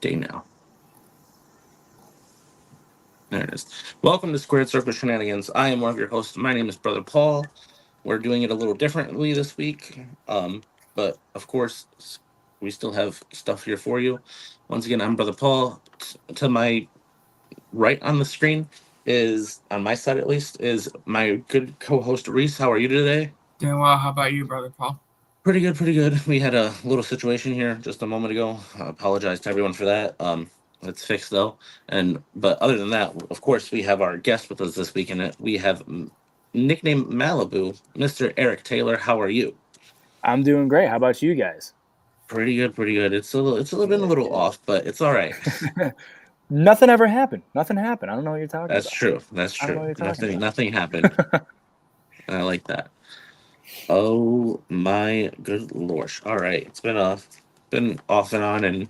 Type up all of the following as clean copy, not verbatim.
day now. There it is. Welcome to Squared Circle Shenanigans. I am one of your hosts. My name is Brother Paul. We're doing it a little differently this week, but of course, we still have stuff here for you. Once again, I'm Brother Paul. To my right on the screen is, on my side at least, is my good co-host Reese. How are you today? Doing well. How about you, brother Paul? Pretty good, pretty good. We had a little situation here just a moment ago. I apologize to everyone for that. It's fixed though, and but other than that, of course, we have our guest with us this week, and we have nickname Malibu, Mr. Eric Taylor. How are you? I'm doing great. How about you guys? Pretty good, pretty good. It's been a Good, little off, but it's all right. good. Nothing ever happened. Nothing happened. I don't know what you're talking That's about. true. That's I don't know true. what you're talking Nothing happened. about. I like that. Oh my good lord! All right, it's been off and on and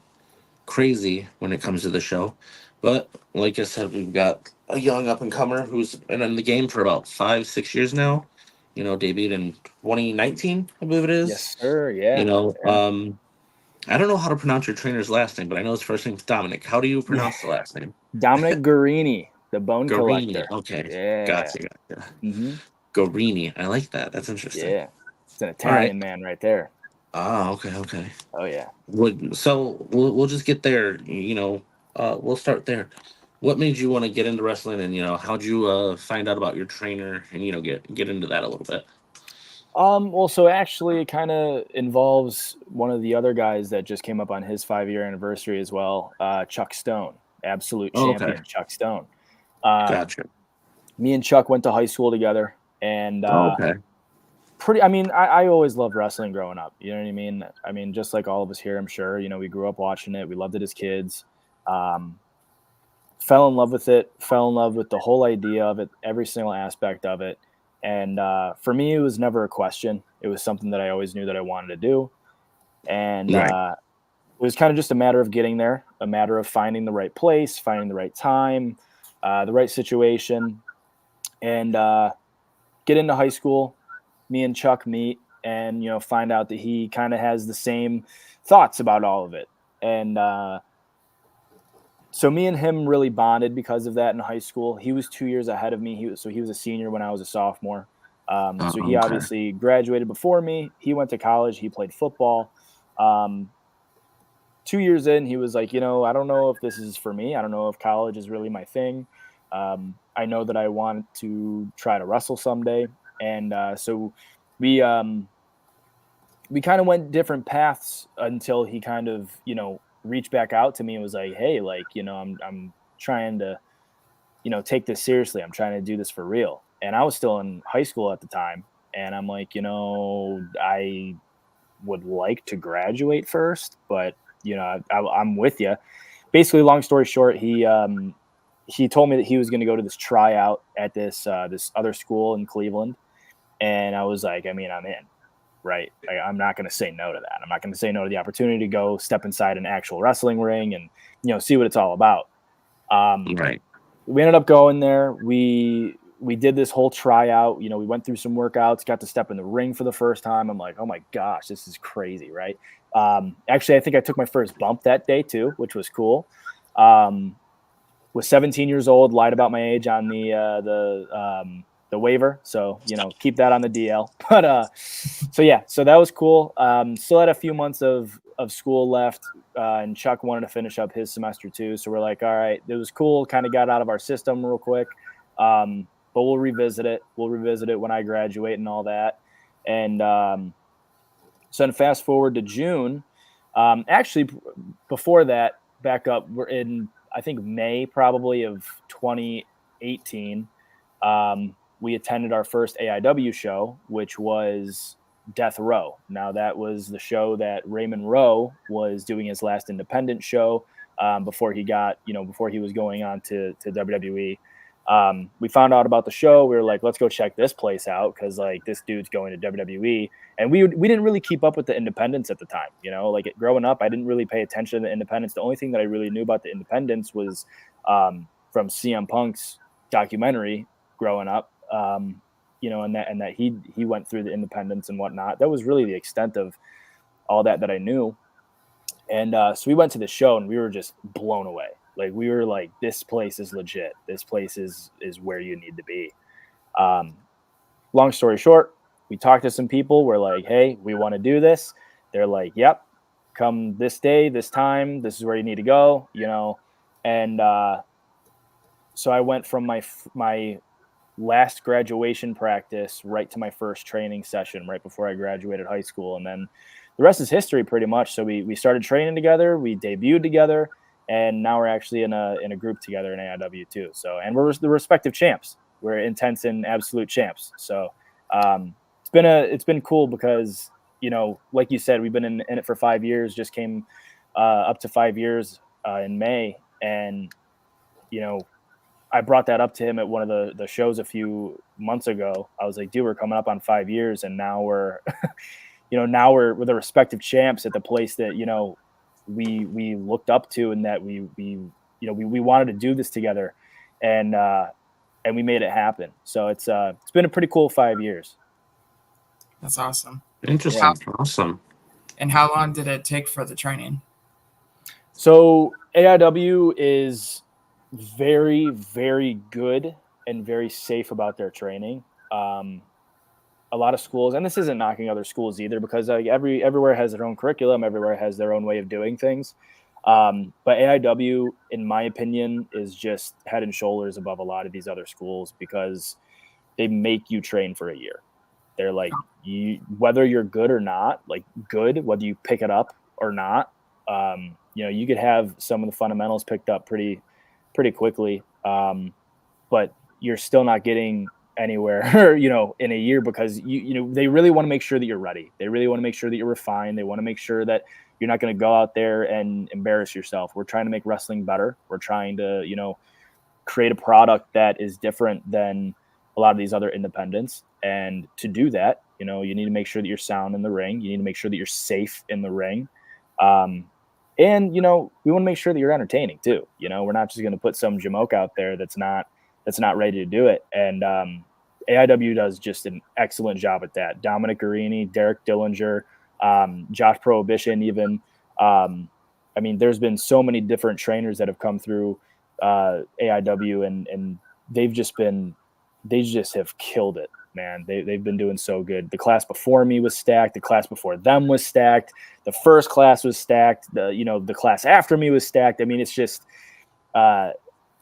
crazy when it comes to the show. But like I said, we've got a young up and comer who's been in the game for about 5, 6 years now. Debuted in 2019, I believe it is. Yes, sir. You Yeah. know, Yeah. I don't know how to pronounce your trainer's last name, but I know his first name's Dominic. How do you Yeah. pronounce the last name? Dominic Guarini, the Bone Garini. Collector. Okay, Yeah. gotcha. Mm-hmm. Garini. I like that. That's interesting. Yeah. It's an All right. Italian man right there. Ah, okay. Oh yeah. So we'll just get there. We'll start there. What made you want to get into wrestling, and how'd you find out about your trainer, and get into that a little bit? Well, so actually, it kind of involves one of the other guys that just came up on his 5-year anniversary as well, Chuck Stone, absolute Oh, okay, champion, Chuck Stone. Um, gotcha. Me and Chuck went to high school together, and Oh, okay, pretty. I mean, I always loved wrestling growing up. You know what I mean? I mean, just like all of us here, I'm sure. We grew up watching it. We loved it as kids. Um, Fell in love with it. Fell in love with the whole idea of it, every single aspect of it. And for me, it was never a question. It was something that I always knew that I wanted to do, and right, it was kind of just a matter of getting there, a matter of finding the right place, finding the right time, the right situation, and get into high school. Me and Chuck meet, and find out that he kind of has the same thoughts about all of it, and so me and him really bonded because of that in high school. He was 2 years ahead of me. He was a senior when I was a sophomore. So he okay, obviously graduated before me. He went to college. He played football. Um, 2 years in, he was like, I don't know if this is for me. I don't know if college is really my thing. I know that I want to try to wrestle someday, and so we we kind of went different paths until he kind of reached back out to me and was like, hey, like I'm trying to take this seriously. I'm trying to do this for real. And I was still in high school at the time, and I'm like, I would like to graduate first, but I'm with you. Basically, long story short, he told me that he was going to go to this tryout at this other school in Cleveland, and I was like, I mean, I'm in, right? I'm not going to say no to that. I'm not going to say no to the opportunity to go step inside an actual wrestling ring and see what it's all about. Um, right, we ended up going there. We did this whole tryout. We went through some workouts, got to step in the ring for the first time. I'm like, oh my gosh, this is crazy, right? Actually, I think I took my first bump that day too, which was cool. Um, was 17 years old, lied about my age on the waiver, so keep that on the DL. But so yeah, so that was cool. Still had a few months of school left, and Chuck wanted to finish up his semester too. So we're like, all right, it was cool. Kind of got out of our system real quick, but we'll revisit it. We'll revisit it when I graduate and all that. And so then fast forward to June. Actually, before that, back up. We're in I think May probably of 2018. We attended our first AIW show, which was Death Row. Now that was the show that Raymond Rowe was doing his last independent show before he got, before he was going on to WWE. We found out about the show. We were like, let's go check this place out because like this dude's going to WWE, and we didn't really keep up with the independents at the time. Like growing up, I didn't really pay attention to the independents. The only thing that I really knew about the independents was from CM Punk's documentary growing up. And that he went through the independents and whatnot. That was really the extent of all that I knew. And so we went to the show and we were just blown away. Like we were like, this place is legit. This place is where you need to be. Long story short, we talked to some people. We're like, hey, we want to do this. They're like, yep, come this day, this time. This is where you need to go, And so I went from my last graduation practice right to my first training session right before I graduated high school. And then the rest is history pretty much. So we started training together, we debuted together, and now we're actually in a group together in AIW too. So, and we're the respective champs. We're intense and absolute champs. So it's been cool because, like you said, we've been in it for 5 years, just came up to 5 years in May. And, I brought that up to him at one of the shows a few months ago. I was like, dude, we're coming up on 5 years, and now we're, now we're the respective champs at the place that, we looked up to, and that we wanted to do this together, and we made it happen. So it's been a pretty cool 5 years. That's awesome. Interesting. Awesome. And how long did it take for the training? So AIW is very, very good and very safe about their training. A lot of schools, and this isn't knocking other schools either, because everywhere has their own curriculum, everywhere has their own way of doing things. But AIW, in my opinion, is just head and shoulders above a lot of these other schools because they make you train for a year. They're like, whether you're good or not, like good, whether you pick it up or not, you could have some of the fundamentals picked up pretty quickly, but you're still not getting anywhere, in a year, because they really want to make sure that you're ready. They really want to make sure that you're refined. They want to make sure that you're not going to go out there and embarrass yourself. We're trying to make wrestling better. We're trying to, create a product that is different than a lot of these other independents. And to do that, you need to make sure that you're sound in the ring. You need to make sure that you're safe in the ring. And, we want to make sure that you're entertaining too. We're not just going to put some jamoke out there that's not ready to do it. And AIW does just an excellent job at that. Dominic Guarini, Derek Dillinger, Josh Prohibition, even. There's been so many different trainers that have come through AIW, and they just have killed it, man. They've been doing so good. The class before me was stacked. The class before them was stacked. The first class was stacked. The class after me was stacked. It's just,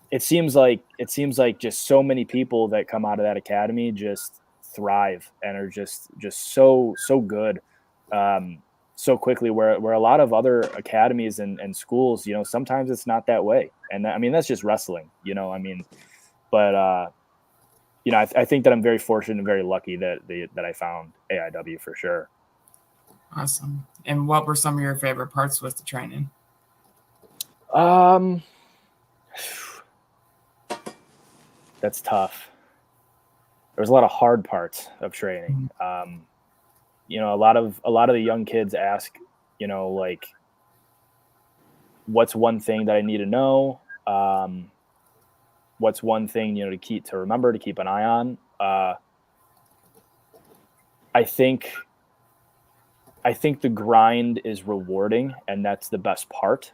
it seems like just so many people that come out of that academy just thrive and are just so good, so quickly. Where a lot of other academies and schools, sometimes it's not that way. And that's just wrestling, but I think that I'm very fortunate and very lucky that I found AIW for sure. Awesome. And what were some of your favorite parts with the training? That's tough. There was a lot of hard parts of training. A lot of the young kids ask, like, what's one thing that I need to know? What's one thing, to remember, to keep an eye on? I think the grind is rewarding, and that's the best part.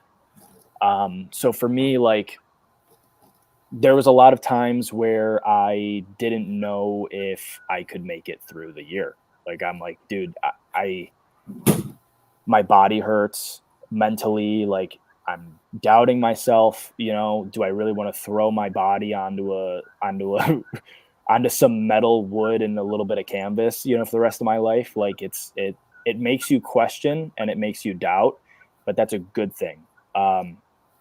So for me, like, there was a lot of times where I didn't know if I could make it through the year. Like, I'm like, dude, my body hurts mentally. Like, I'm doubting myself. Do I really want to throw my body onto some metal wood and a little bit of canvas, for the rest of my life? Like, it makes you question and it makes you doubt, but that's a good thing.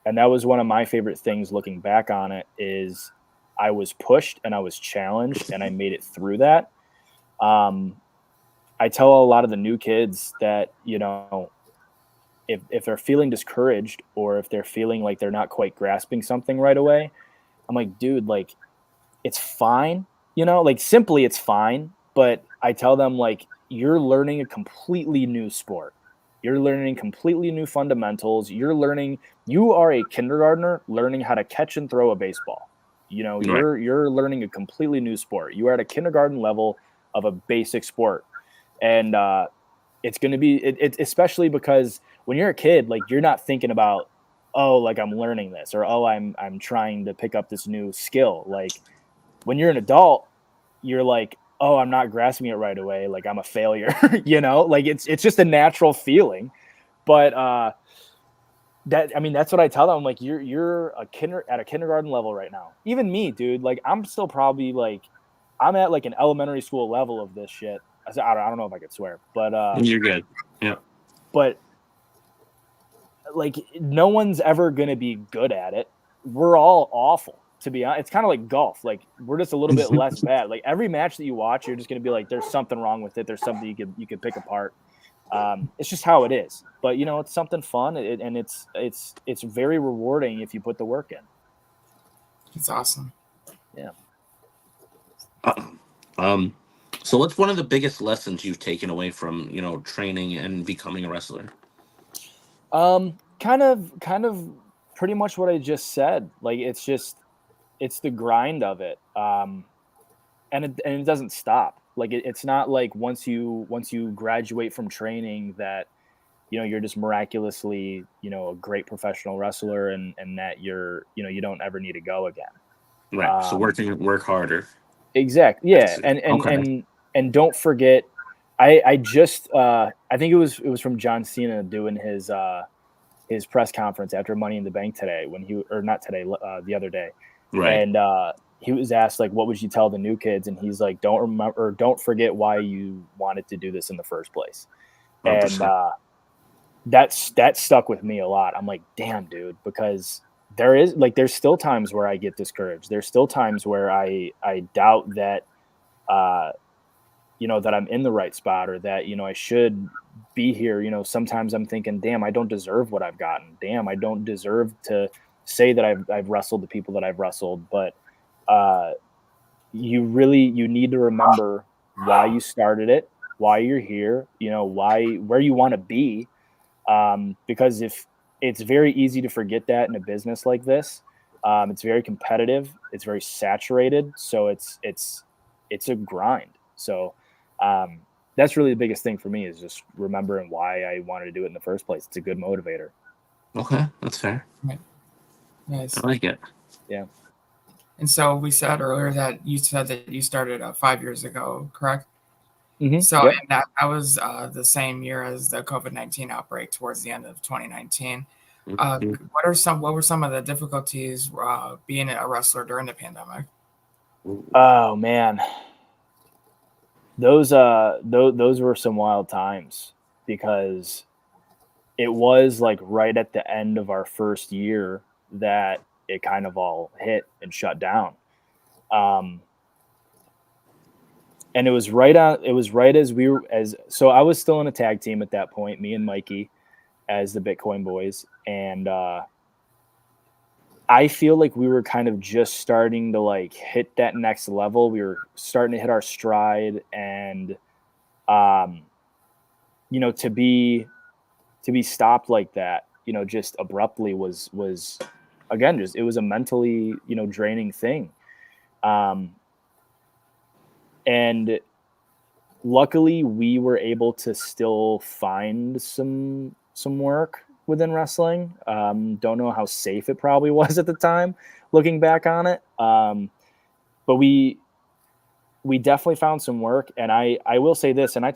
And that was one of my favorite things looking back on it, is I was pushed and I was challenged and I made it through that. I tell a lot of the new kids that, if they're feeling discouraged, or if they're feeling like they're not quite grasping something right away, I'm like, dude, like, it's fine, simply it's fine. But I tell them, like, you're learning a completely new sport. You're learning completely new fundamentals. You are a kindergartner learning how to catch and throw a baseball. You're learning a completely new sport. You are at a kindergarten level of a basic sport. And it's going to be, especially because when you're a kid, like you're not thinking about, oh, like I'm learning this, or oh, I'm trying to pick up this new skill. Like when you're an adult, you're like, oh, I'm not grasping it right away. Like I'm a failure, like it's just a natural feeling. But that's what I tell them. I'm like, you're at a kindergarten level right now. Even me, dude, like I'm still probably like, I'm at like an elementary school level of this shit. I don't know if I could swear, but You're good. Yeah. But like no one's ever gonna be good at it. We're all awful, to be honest. It's kind of like golf. Like we're just a little bit less bad. Like every match that you watch, you're just gonna be like, there's something wrong with it. There's something you could pick apart. It's just how it is. But it's something fun, and it's very rewarding if you put the work in. It's awesome. Yeah. So what's one of the biggest lessons you've taken away from training and becoming a wrestler? Kind of pretty much what I just said. Like it's the grind of it. And it doesn't stop. Like it's not like once you graduate from training that you're just miraculously a great professional wrestler and that you don't ever need to go again. Right. So work harder. Exactly. Yeah. And don't forget, I just I think it was from John Cena doing his press conference after Money in the Bank today the other day. Right. And he was asked like, what would you tell the new kids? And he's like, don't forget why you wanted to do this in the first place. 100%. And that stuck with me a lot. I'm like, damn, dude, because there's still times where I get discouraged. There's still times where I doubt that, that I'm in the right spot or that, I should be here. Sometimes I'm thinking, damn, I don't deserve what I've gotten. Damn, I don't deserve to say that I've wrestled the people that I've wrestled. But you need to remember why you started it, why you're here, where you want to be. Because if it's very easy to forget that in a business like this, it's very competitive, it's very saturated. So it's a grind. So that's really the biggest thing for me is just remembering why I wanted to do it in the first place. It's a good motivator. Okay, that's fair. Right. Nice. I like it. Yeah. And so we said earlier that you started 5 years ago, correct? Mm-hmm. So Yep. and that was the same year as the COVID-19 outbreak towards the end of 2019. What were some of the difficulties being a wrestler during the pandemic? Oh man, those were some wild times because it was like right at the end of our first year that it kind of all hit and shut down. And it was right so I was still in a tag team at that point, me and Mikey as the Bitcoin boys. And I feel like we were kind of just starting to like hit that next level. We were starting to hit our stride, and to be stopped like that, just abruptly was again, it was a mentally, draining thing. And luckily we were able to still find some work within wrestling. Don't know how safe it probably was at the time looking back on it. But we definitely found some work. And I will say this, and I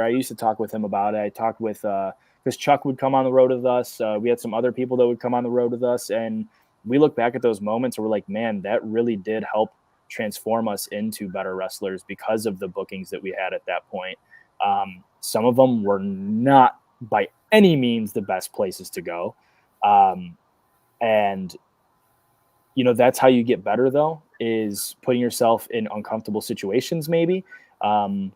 used to talk with him about it. I talked with, because Chuck would come on the road with us. We had some other people that would come on the road with us. And we look back at those moments and we're like, man, that really did help transform us into better wrestlers because of the bookings that we had at that point. Some of them were not by any means the best places to go. And that's how you get better though, is putting yourself in uncomfortable situations maybe. And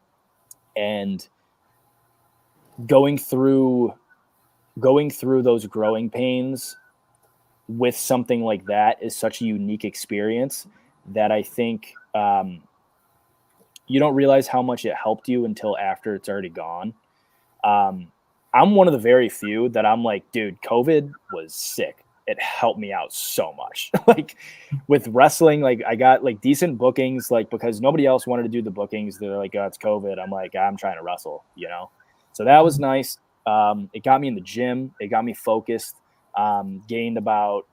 going through those growing pains with something like that is such a unique experience that I think you don't realize how much it helped you until after it's already gone. I'm one of the very few that I'm like, dude, COVID was sick. It helped me out so much. Like with wrestling, like I got like decent bookings, like because nobody else wanted to do the bookings. They're like, oh, it's COVID. I'm like, I'm trying to wrestle, So that was nice. It got me in the gym. It got me focused. Gained about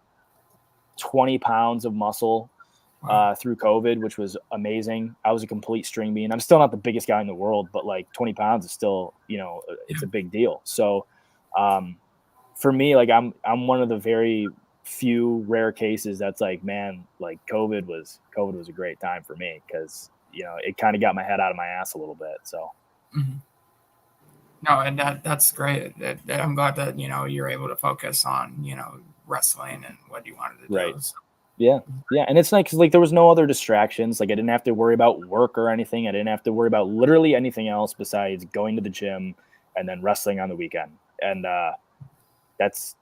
20 pounds of muscle through COVID, which was amazing. I was a complete string bean. I'm still not the biggest guy in the world, but like 20 pounds is still, it's a big deal. So for me, like I'm one of the very few rare cases that's like, man, like COVID was a great time for me because, it kind of got my head out of my ass a little bit. So. Mm-hmm. No, and that's great. I'm glad that, you're able to focus on, wrestling and what you wanted to do. Right. So. Yeah. Yeah. And it's nice because like there was no other distractions. Like I didn't have to worry about work or anything. I didn't have to worry about literally anything else besides going to the gym and then wrestling on the weekend. And that's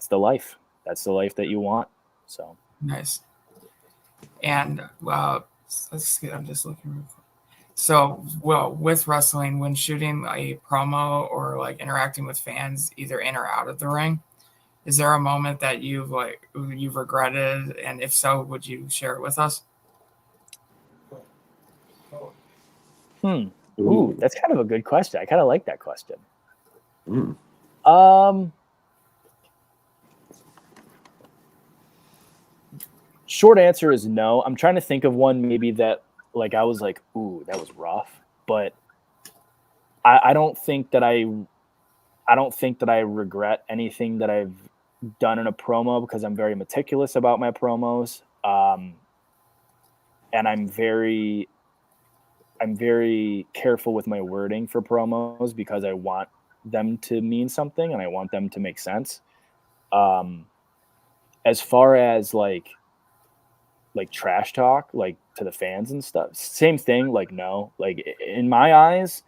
the life. That's the life that you want. So nice. And let's see, I'm just looking real quick. So, with wrestling, when shooting a promo or like interacting with fans, either in or out of the ring, is there a moment that you've regretted, and if so, would you share it with us? Ooh, that's kind of a good question. I kind of like that question. Short answer is no. I'm trying to think of one maybe that like I was like, ooh, that was rough, but I don't think that I regret anything that I've done in a promo because I'm very meticulous about my promos. And I'm very careful with my wording for promos because I want them to mean something and I want them to make sense. As far as like trash talk, like to the fans and stuff, same thing. Like, no, like in my eyes,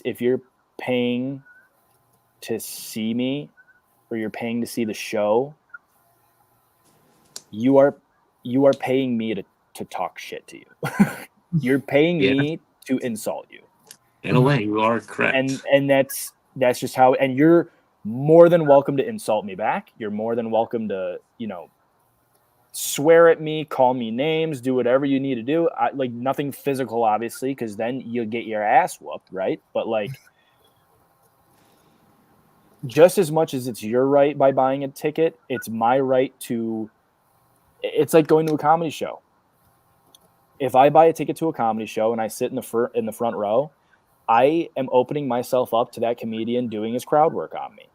if you're paying to see me or you're paying to see the show, you are paying me to talk shit to you. You're paying me to insult you. In a way, you are correct. And that's just how, and you're more than welcome to insult me back. You're more than welcome to, swear at me, call me names, do whatever you need to do. Like nothing physical, obviously, because then you'll get your ass whooped, right? But like, just as much as it's your right by buying a ticket, it's my right to. It's like going to a comedy show. If I buy a ticket to a comedy show and I sit in the front row, I am opening myself up to that comedian doing his crowd work on me.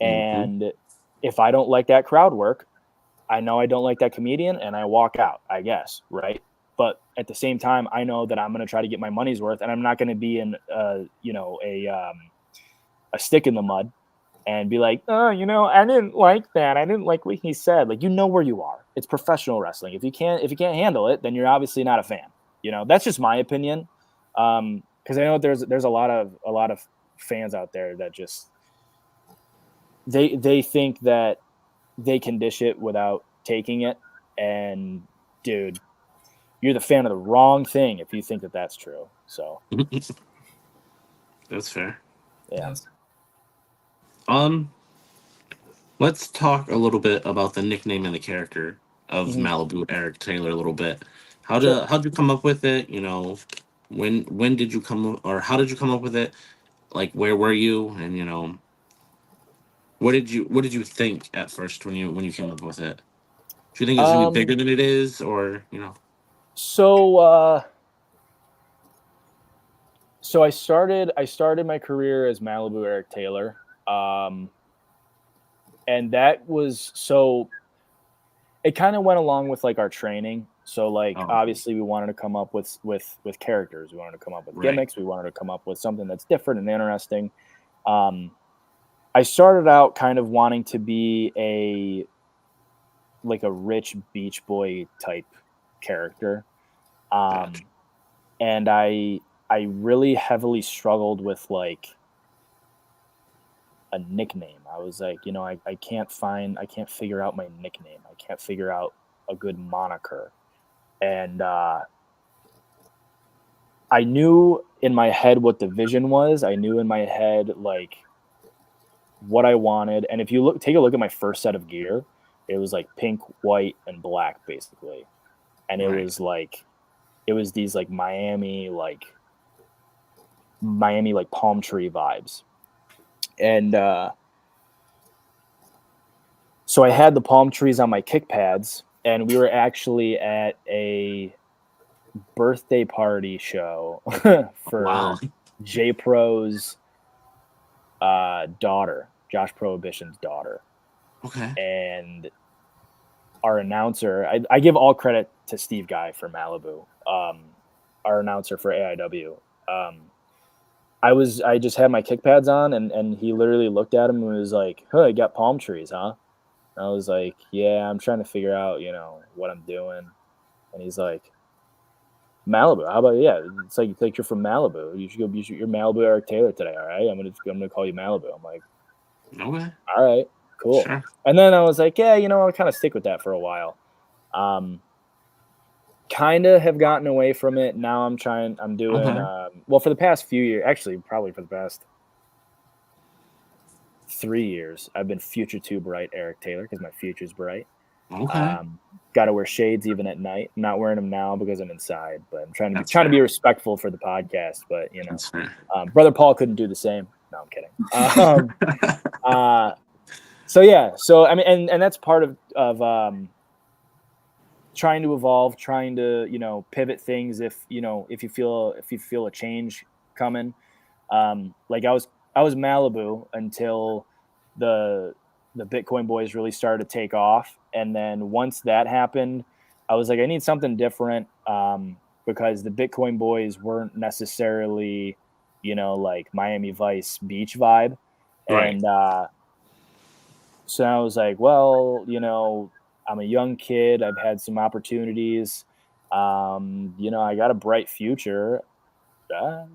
And if I don't like that crowd work, I know I don't like that comedian and I walk out, I guess, right? But at the same time, I know that I'm going to try to get my money's worth and I'm not going to be in, a stick in the mud and be like, oh, I didn't like that. I didn't like what he said. Like, where you are. It's professional wrestling. If you can't handle it, then you're obviously not a fan. That's just my opinion. Because I know there's a lot of fans out there that just they think that they can dish it without taking it. And dude, you're the fan of the wrong thing if you think that that's true. So that's fair. Yeah. Let's talk a little bit about the nickname and the character of Malibu Eric Taylor a little bit. How'd you come up with it? When did you come, or how did you come up with it? Like, where were you? And what did you think at first when you came up with it? Do you think it's gonna be bigger than it is, or So I started my career as Malibu Eric Taylor. And that was, so it kind of went along with like our training. So like, obviously we wanted to come up with characters. We wanted to come up with gimmicks. We wanted to come up with something that's different and interesting. I started out kind of wanting to be a rich beach boy type character. And I really heavily struggled with like a nickname. I was like, I can't figure out my nickname. I can't figure out a good moniker. And I knew in my head what the vision was. I knew in my head like what I wanted. And if you take a look at my first set of gear, it was like pink, white, and black basically. And it was these like Miami, like Miami like palm tree vibes. And so I had the palm trees on my kick pads, and we were actually at a birthday party show for Wow. J Pro's daughter, Josh Prohibition's daughter. Okay. And our announcer, I give all credit to Steve Guy for Malibu, our announcer for AIW. I just had my kick pads on, and he literally looked at him and was like, "Huh, you got palm trees, huh?" And I was like, "Yeah, I'm trying to figure out, what I'm doing." And he's like, "Malibu, how about it's like you're from Malibu. You're Malibu Eric Taylor today, all right? I'm gonna call you Malibu." I'm like, Okay. "All right, cool." Sure. And then I was like, "Yeah, I'll kind of stick with that for a while." Kind of have gotten away from it. Now I'm doing, Okay. well, for the past few years, actually, probably for the past 3 years, I've been future too bright Eric Taylor because my future's bright. Okay. Got to wear shades even at night. I'm not wearing them now because I'm inside, but I'm trying to be That's trying to fair. be respectful for the podcast. But That's fair. Brother Paul couldn't do the same. No, I'm kidding. So yeah, so I mean, and that's part of trying to evolve, trying to pivot things if if you feel a change coming. Like I was Malibu until the Bitcoin boys really started to take off, and then once that happened, I was like, I need something different, because the Bitcoin boys weren't necessarily like Miami Vice beach vibe, Right. and so I was like, well, I'm a young kid. I've had some opportunities. I got a bright future. Uh,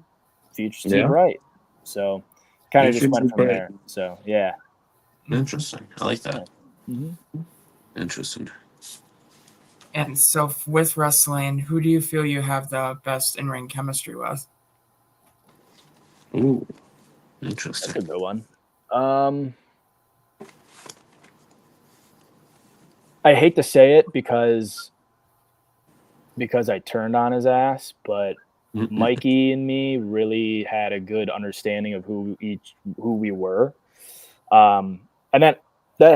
Future's too Yeah. bright. So kind of just Interesting. went from there. So yeah. Interesting. I like Yeah. that. Mm-hmm. Interesting. And so with wrestling, who do you feel you have the best in-ring chemistry with? Ooh. That's Interesting. a good one. I hate to say it because I turned on his ass, but Mm-mm. Mikey and me really had a good understanding of who we were. And that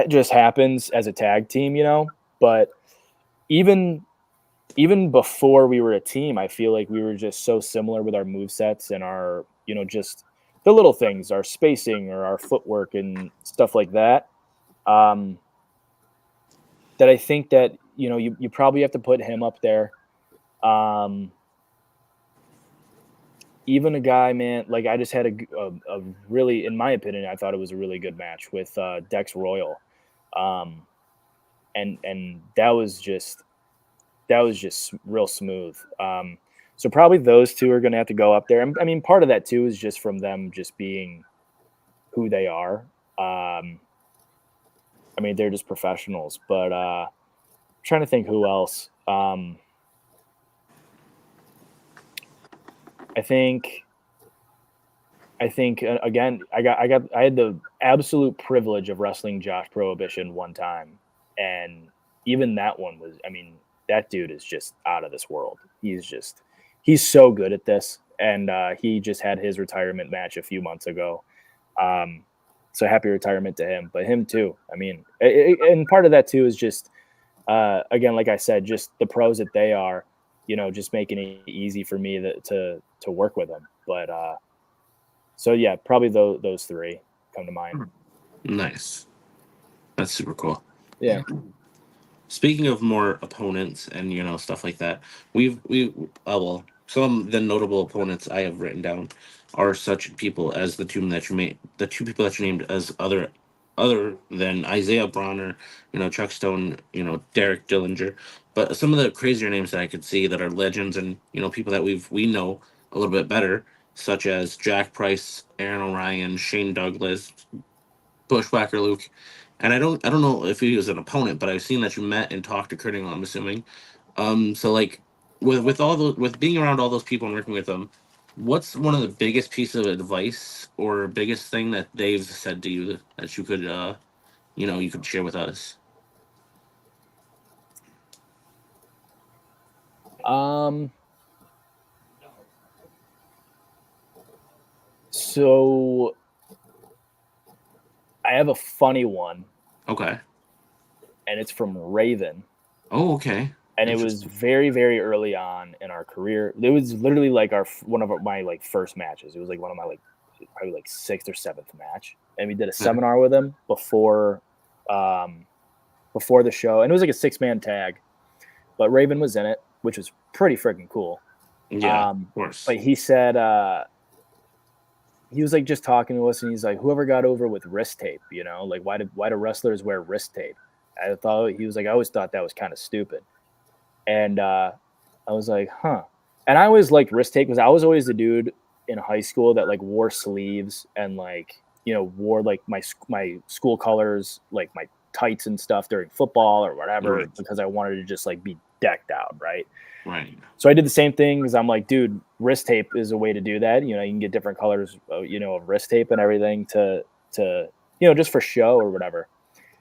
just happens as a tag team. But even before we were a team, I feel like we were just so similar with our move sets and our, just the little things, our spacing or our footwork and stuff like that. Um, that I think that, you probably have to put him up there. Um, Even a guy, man, like I just had a really, in my opinion, I thought it was a really good match with Dex Royal. Um, and that was just real smooth. So probably those two are going to have to go up there. I mean, part of that too is just from them just being who they are. I mean, they're just professionals. But I'm trying to think who else. I think again, I had the absolute privilege of wrestling Josh Prohibition one time, and even that one was, I mean, that dude is just out of this world. He's so good at this, and he just had his retirement match a few months ago. So happy retirement to him, but him too. I mean, and part of that too is just again, like I said, just the pros that they are, just making it easy for me to work with them. But so yeah, probably those three come to mind. Nice. That's super cool. Yeah. Speaking of more opponents and stuff like that, we well, some of the notable opponents I have written down are such people as the two people that you named as other than Isaiah Bronner, Chuck Stone, Derek Dillinger, but some of the crazier names that I could see that are legends and people that we know a little bit better, such as Jack Price, Aaron O'Ryan, Shane Douglas, Bushwhacker Luke, and I don't know if he was an opponent, but I've seen that you met and talked to Kurt Angle, I'm assuming. So like with all those with being around all those people and working with them, what's one of the biggest pieces of advice or biggest thing that they've said to you that you could you could share with us? Um, So I have a funny one, Okay. and it's from Raven. Oh, okay. And it was very, very early on in our career. It was literally like one of my like first matches. It was like one of my like probably like 6th or 7th match, and we did a seminar with him before the show, and it was like a 6-man tag, but Raven was in it, which was pretty freaking cool. Yeah, of course. But he said he was like just talking to us, and he's like, whoever got over with wrist tape, you know, like why do wrestlers wear wrist tape? I always thought that was kind of stupid. And I was like, huh. And I always liked wrist tape because I was always the dude in high school that like wore sleeves and like, you know, wore like my school colors, like my tights and stuff during football or whatever, because I wanted to just like be decked out, right? Right. So I did the same thing because I'm like, dude, wrist tape is a way to do that. You know, you can get different colors, you know, of wrist tape and everything to you know, just for show or whatever.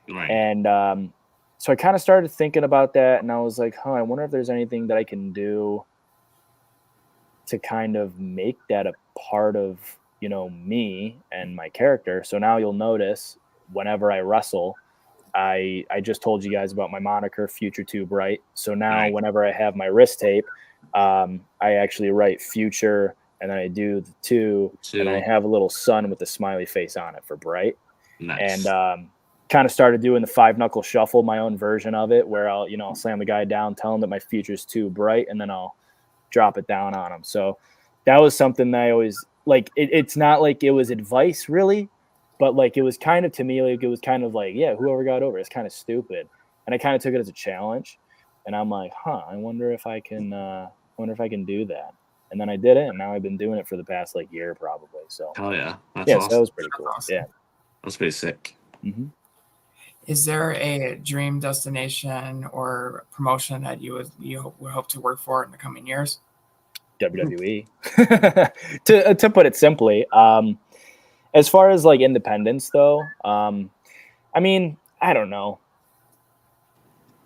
Right. And so I kind of started thinking about that, and I was like, I wonder if there's anything that I can do to kind of make that a part of, you know, me and my character. So now you'll notice whenever I wrestle, I just told you guys about my moniker, Future Tube, right? So now whenever I have my wrist tape, I actually write Future, and then I do the two, and I have a little sun with a smiley face on it for Bright. Nice. And kind of started doing the 5-knuckle shuffle, my own version of it, where I'll, you know, slam the guy down, tell him that my future's too bright, and then I'll drop it down on him. So that was something that I always like. It's not like it was advice really, but like it was kind of, to me, like it was kind of like, yeah, whoever got over it's kind of stupid, and I kind of took it as a challenge, and I'm like, I wonder if I can do that. And then I did it, and now I've been doing it for the past like year probably. So hell yeah, that's yeah, awesome. so that was pretty cool. Awesome. Yeah, that's pretty sick. Mm-hmm. Is there a dream destination or promotion that you would hope to work for in the coming years? WWE. to put it simply, as far as like independence though, I mean, I don't know.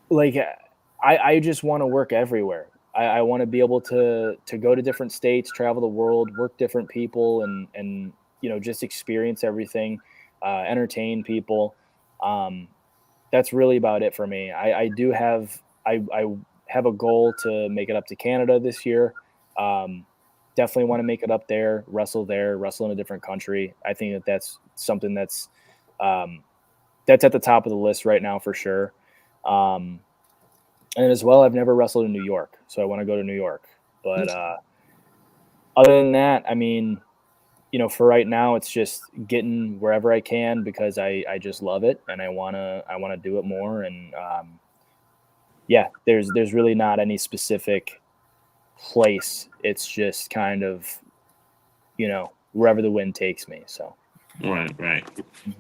Like, I just want to work everywhere. I want to be able to go to different states, travel the world, work different people, and you know, just experience everything, entertain people. That's really about it for me. I do have I have a goal to make it up to Canada this year. Definitely want to make it up there, wrestle in a different country. I think that that's something that's at the top of the list right now for sure. And as well, I've never wrestled in New York, so I want to go to New York. But other than that, I mean, you know, for right now, it's just getting wherever I can because I just love it and I wanna do it more. And yeah, there's really not any specific place. It's just kind of, you know, wherever the wind takes me. So right.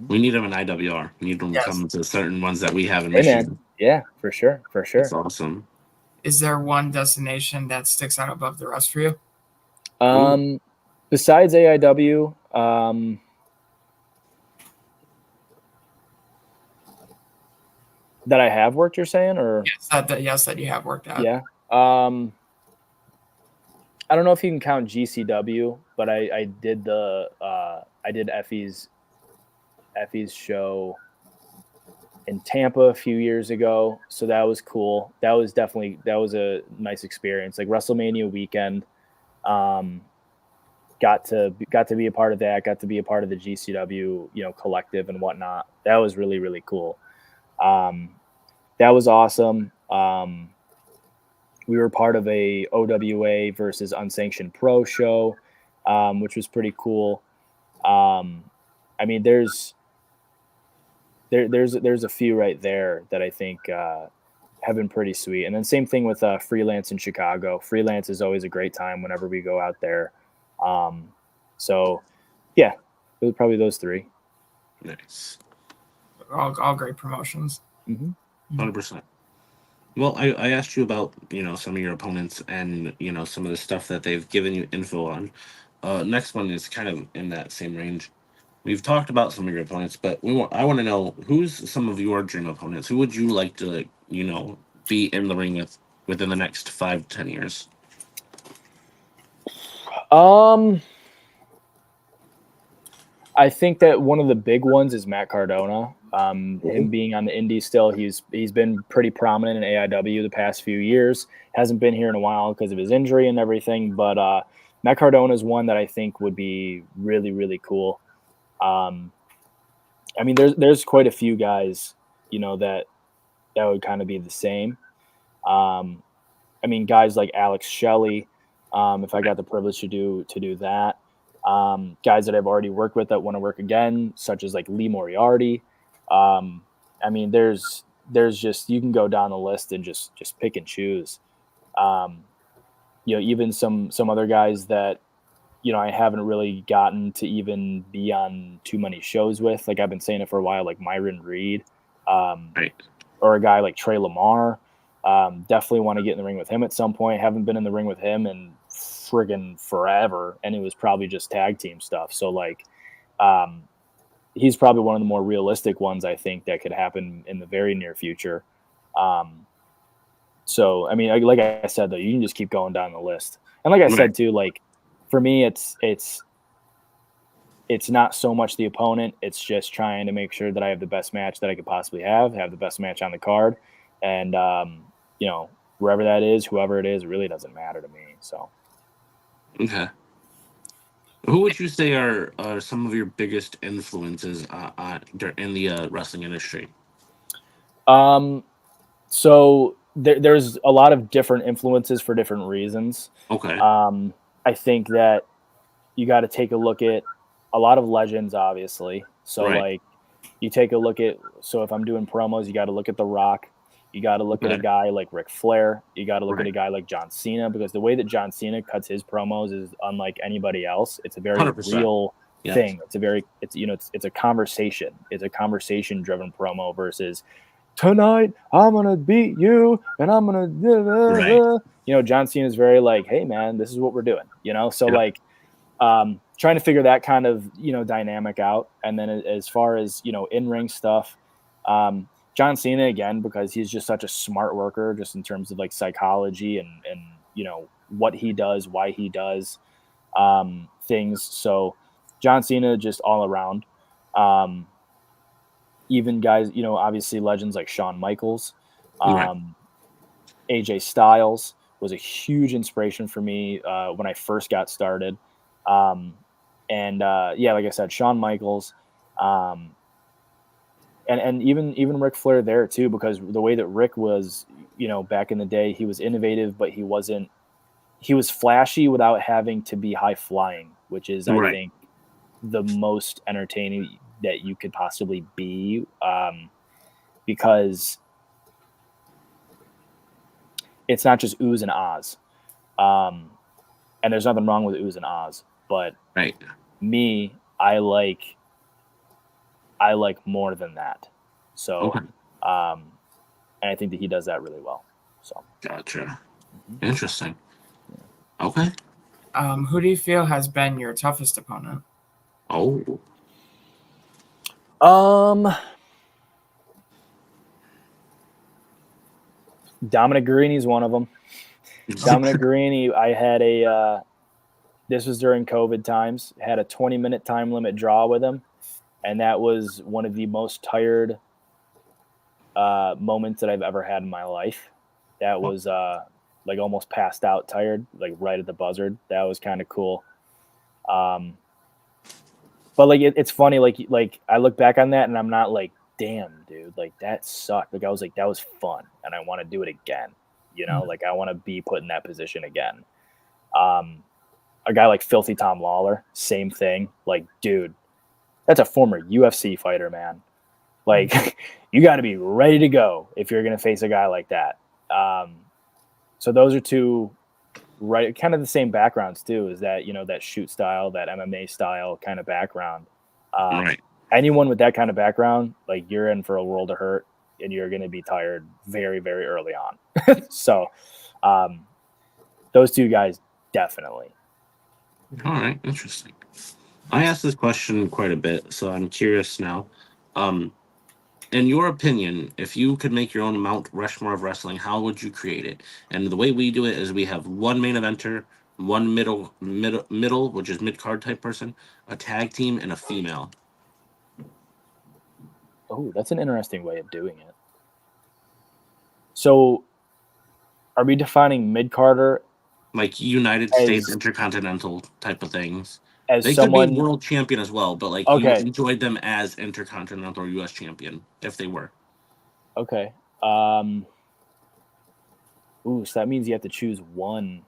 We need them in IWR. We need them to come to certain ones that we have in Michigan. Man. Yeah, for sure. That's awesome. Is there one destination that sticks out above the rest for you? Besides AIW, that I have worked, you're saying, or yes, that you have worked out. Yeah. I don't know if you can count GCW, but I did I did Effie's show in Tampa a few years ago, so that was cool. That was a nice experience. Like WrestleMania weekend, got to be a part of that. Got to be a part of the GCW, you know, collective and whatnot. That was really, really cool. That was awesome. We were part of a OWA versus Unsanctioned Pro show, which was pretty cool. I mean, there's a few right there that I think have been pretty sweet. And then same thing with Freelance in Chicago. Freelance is always a great time whenever we go out there. So yeah, it was probably those three. Nice. All great promotions. 100%. Well, I asked you about, you know, some of your opponents and, you know, some of the stuff that they've given you info on. Next one is kind of in that same range. We've talked about some of your opponents, but I want to know, who's some of your dream opponents? Who would you like to, you know, be in the ring with within the next 5 to 10 years? I think that one of the big ones is Matt Cardona. Him being on the Indies still, he's been pretty prominent in AIW the past few years. Hasn't been here in a while because of his injury and everything. But Matt Cardona is one that I think would be really, really cool. I mean, there's quite a few guys, that would kind of be the same. I mean, guys like Alex Shelley, if I got the privilege to do that. Guys that I've already worked with that want to work again, such as like Lee Moriarty. I mean, there's just, you can go down the list and just pick and choose. Even some other guys that I haven't really gotten to even be on too many shows with. Like I've been saying it for a while, like Myron Reed, Right. or a guy like Trey Lamar. Definitely want to get in the ring with him at some point. Haven't been in the ring with him in friggin' forever, and it was probably just tag team stuff. So like, he's probably one of the more realistic ones I think that could happen in the very near future. So I mean, like I said though, you can just keep going down the list. And like I said too, like for me, it's not so much the opponent. It's just trying to make sure that I have the best match that I could possibly have the best match on the card, and wherever that is, whoever it is, it really doesn't matter to me. So. Okay. Who would you say are some of your biggest influences in the wrestling industry? So there's a lot of different influences for different reasons. Okay. I think that you got to take a look at a lot of legends, obviously. So like, you take a look at. So if I'm doing promos, you got to look at The Rock. You got to look at a guy like Ric Flair. You got to look at a guy like John Cena, because the way that John Cena cuts his promos is unlike anybody else. It's a very 100%. real thing. It's a conversation. It's a conversation driven promo versus tonight I'm gonna beat you and I'm gonna John Cena is very like, hey man, this is what we're doing. So like, trying to figure that kind of dynamic out. And then as far as in-ring stuff, John Cena, again, because he's just such a smart worker, just in terms of like psychology and what he does, why he does things. So John Cena, just all around. Even guys, obviously legends like Shawn Michaels, AJ Styles was a huge inspiration for me when I first got started. Like I said, Shawn Michaels, and even Ric Flair there too, because the way that Rick was, back in the day, he was innovative, but he was flashy without having to be high flying, which is, I think, the most entertaining that you could possibly be, because it's not just oohs and ahs. And there's nothing wrong with oohs and ahs, but me, I like more than that. So, and I think that he does that really well. So. Gotcha. Interesting. Okay. Who do you feel has been your toughest opponent? Oh. Dominic Guarini is one of them. Dominic Guarini, I had this was during COVID times, had a 20-minute time limit draw with him. And that was one of the most tired moments that I've ever had in my life. That was like almost passed out tired, like right at the buzzard. That was kind of cool. But like, it's funny. Like I look back on that and I'm not like, damn, dude, like that sucked. Like I was like, that was fun. And I want to do it again. Like I want to be put in that position again. A guy like Filthy Tom Lawler, same thing. Like, dude, that's a former UFC fighter, man. Like, you got to be ready to go if you're going to face a guy like that. So those are two, kind of the same backgrounds too, is that, that shoot style, that MMA style kind of background. Anyone with that kind of background, like, you're in for a world of hurt and you're going to be tired very, very early on. So those two guys, definitely. All right. Interesting. I asked this question quite a bit, so I'm curious now. In your opinion, if you could make your own Mount Rushmore of wrestling, how would you create it? And the way we do it is we have one main eventer, one middle, which is mid card type person, a tag team, and a female. Oh, that's an interesting way of doing it. So, are we defining mid carder Like United States Intercontinental type of things. as They could be someone? world champion as well, but like you Okay, enjoyed them as Intercontinental or US champion if they were. okay. So that means you have to choose one,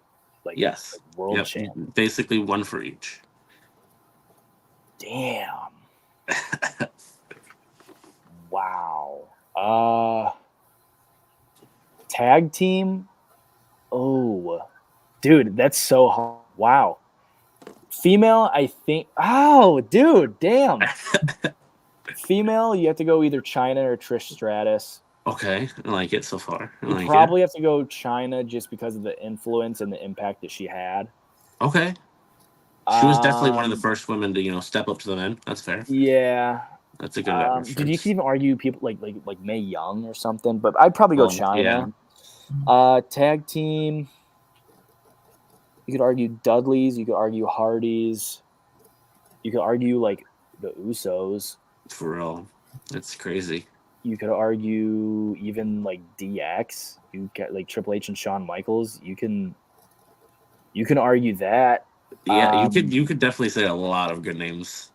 like Yes. world Yep. champ. Basically one for each. Damn. Wow. Tag team. Oh, dude, that's so hard. Wow. Female, I think. Oh, dude, damn. Female, you have to go either China or Trish Stratus. Okay, I like it so far. I You like probably have to go China just because of the influence and the impact that she had. it. Okay. She was definitely one of the first women to, step up to the men. That's fair. Yeah. That's a good reference. Dude, you could even argue people like Mae Young or something, but I'd probably go China. Yeah. Tag team. You could argue Dudleys. You could argue Hardys. You could argue like the Usos. For real. That's crazy. You could argue even like DX. You get like Triple H and Shawn Michaels. You can argue that. Yeah, you could definitely say a lot of good names.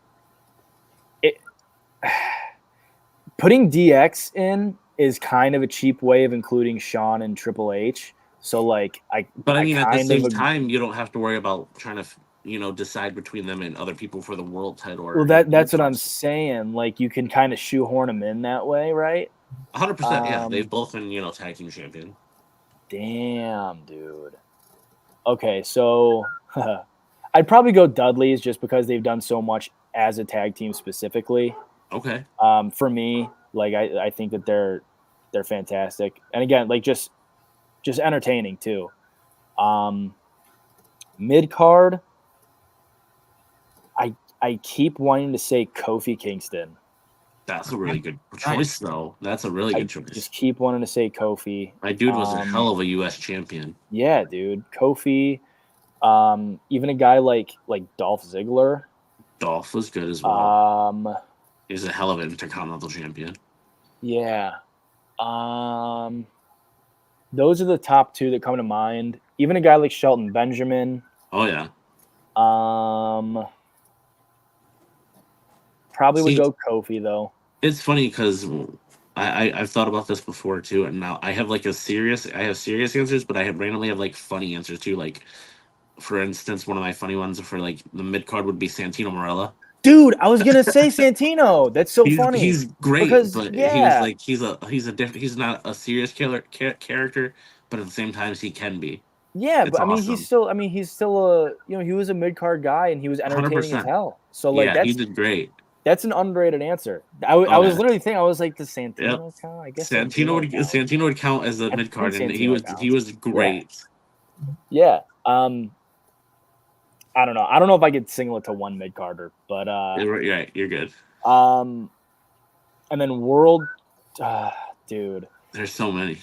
Putting DX in is kind of a cheap way of including Shawn and Triple H. So like But I mean, at the same time, you don't have to worry about trying to decide between them and other people for the world title. Well, that's what I'm saying. Like you can kind of shoehorn them in that way, right? 100%. Yeah, they've both been tag team champion. Damn, dude. Okay, so I'd probably go Dudley's just because they've done so much as a tag team specifically. Okay. For me, like I think that they're fantastic, and again, like just entertaining too. Mid card, I keep wanting to say Kofi Kingston. That's a really good choice, though. That's a really good choice. Just keep wanting to say Kofi. My dude was a hell of a U.S. champion. Yeah, dude, Kofi. Even a guy like Dolph Ziggler. Dolph was good as well. He's a hell of an Intercontinental champion. Yeah. Those are the top two that come to mind. Even a guy like Shelton Benjamin. Oh yeah. Probably would go Kofi though. It's funny because I've thought about this before too, and now I have serious answers, but I randomly have funny answers too. Like, for instance, one of my funny ones for the mid card would be Santino Marella. Dude, I was gonna say Santino. That's so funny. He's great, because, but he's not a serious character, but at the same time he can be. Yeah, it's but awesome. he's still a he was a mid card guy and he was entertaining 100%. As hell. So he did great. That's an underrated answer. I was literally thinking, I was like, the Santino count? I guess Santino would count as a mid card, and he was great. Yeah. I don't know. I don't know if I could single it to one mid carder, but right, you're good. And then world, dude. There's so many.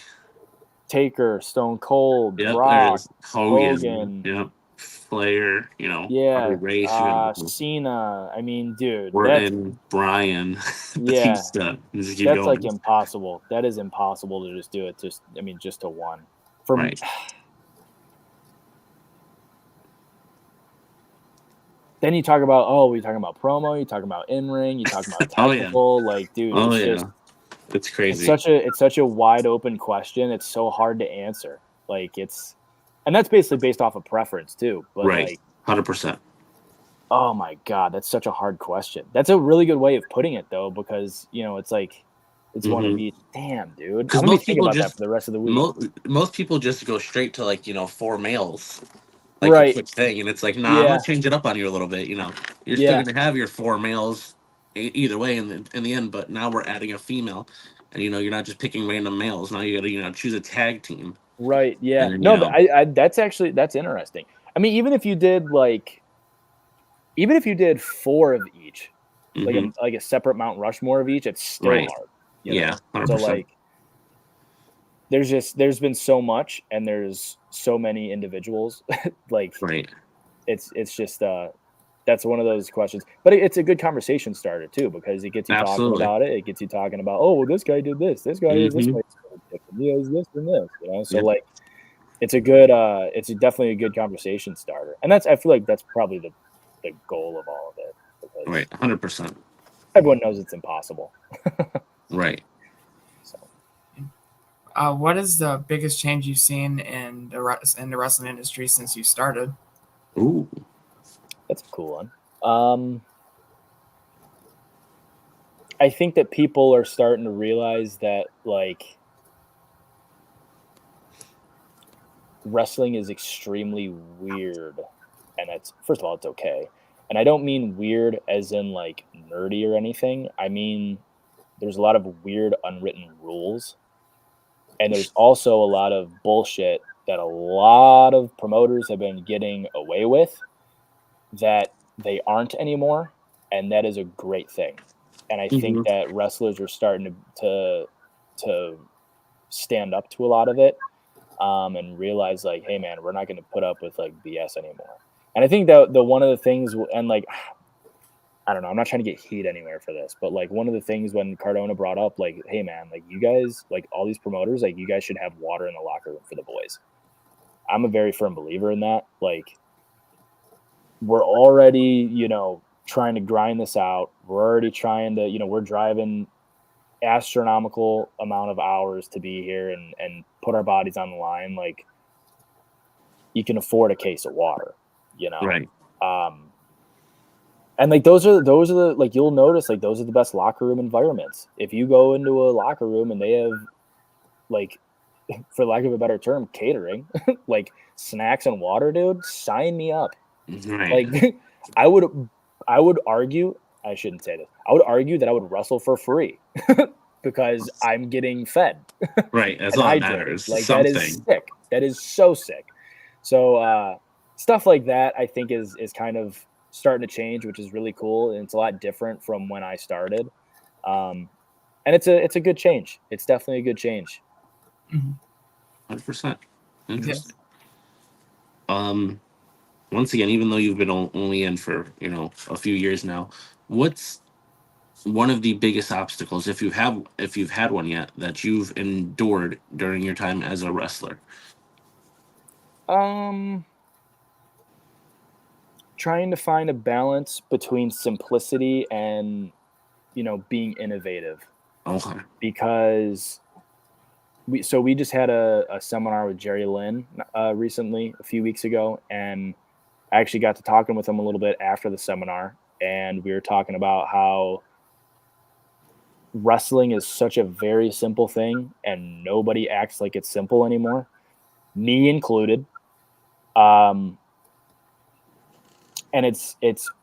Taker, Stone Cold, yep, Brock, Hogan, yep, Flair, Ray, Cena. I mean, dude, Orton, Bryan, yeah, that's going. Impossible. That is impossible to just do it. Just to one. For right. Then you talk about we're talking about promo, you talk about in ring, you talk about technical, dude. It's crazy. It's such a wide open question. It's so hard to answer. And that's basically based off of preference too. But right, 100%. Oh my god, that's such a hard question. That's a really good way of putting it though, because it's one of these. Damn, dude. I'm gonna think about that for the rest of the week. Most people just go straight to four males. Right. A quick thing, and it's I'm gonna change it up on you a little bit. You're still gonna have your four males either way in the end, but now we're adding a female, and you're not just picking random males. Now you gotta choose a tag team. Right. Yeah. Then, no, but that's interesting. I mean, even if you did four of each, like a separate Mount Rushmore of each, it's still hard. Yeah. 100%. So there's been so much, and there's so many individuals. Like Right. it's just that's one of those questions, but it's a good conversation starter too, because it gets you talking Absolutely. about it. It gets you talking about, oh, well, this guy did this guy is this Mm-hmm. way, he has this and this, you know. So Yep. like it's a good it's definitely a good conversation starter, and I feel like that's probably the goal of all of it, because Right. 100%. everyone knows it's impossible. Right. So What is the biggest change you've seen in the wrestling industry since you started? Ooh. that's a cool one. I think that people are starting to realize that like wrestling is extremely weird, and that's, first of all, it's okay. And I don't mean weird as in like nerdy or anything. I mean there's a lot of weird unwritten rules, and there's also a lot of bullshit that a lot of promoters have been getting away with that they aren't anymore, and that is a great thing. And I think Mm-hmm. that wrestlers are starting to stand up to a lot of it, and realize like, hey man, we're not going to put up with like BS anymore. And I think that the one of the things, and like, I don't know, I'm not trying to get heat anywhere for this, but like one of the things when Cardona brought up, like, hey man, like you guys, like all these promoters, like you guys should have water in the locker room for the boys. I'm a very firm believer in that. Like, we're already, trying to grind this out. We're already trying to, we're driving astronomical amount of hours to be here and put our bodies on the line. Like, you can afford a case of water, Right. And like those are the, like, you'll notice like those are the best locker room environments. If you go into a locker room and they have, like, for lack of a better term, catering, like snacks and water, dude, sign me up. Right. Like I would argue, I shouldn't say this, I would argue that I would wrestle for free because I'm getting fed Right. That's and all that hydrated. matters. Like, that is Something. sick. That is so sick. So stuff like that, I think, is kind of starting to change, which is really cool, and it's a lot different from when I started. And it's a good change. It's definitely a good change. 100%. Yes. Interesting. Um. Once again, even though you've been only in for a few years now, what's one of the biggest obstacles, if you've had one yet, that you've endured during your time as a wrestler? Um, Trying to find a balance between simplicity and being innovative, Okay. because we just had a seminar with Jerry Lynn recently, a few weeks ago, and I actually got to talking with him a little bit after the seminar, and we were talking about how wrestling is such a very simple thing and nobody acts like it's simple anymore, me included. Um, and it's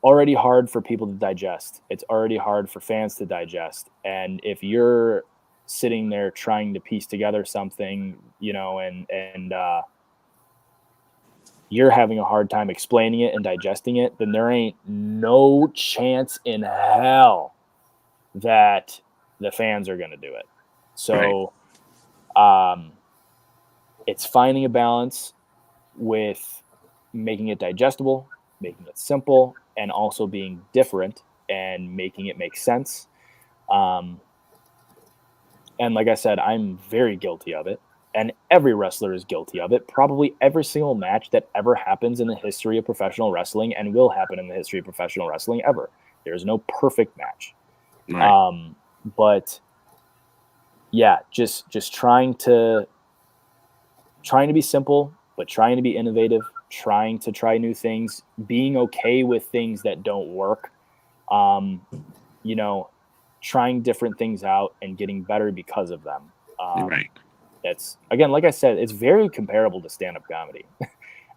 already hard for people to digest. It's already hard for fans to digest. And if you're sitting there trying to piece together something, and you're having a hard time explaining it and digesting it, then there ain't no chance in hell that the fans are going to do it. Right. So it's finding a balance with making it digestible, making it simple, and also being different and making it make sense. Um, and like I said, I'm very guilty of it. And every wrestler is guilty of it. Probably every single match that ever happens in the history of professional wrestling and will happen in the history of professional wrestling ever. There's no perfect match. Right. But yeah, just trying to be simple, but trying to be innovative, trying to try new things, being okay with things that don't work, you know, trying different things out and getting better because of them. Right. That's, again, like I said, it's very comparable to stand-up comedy.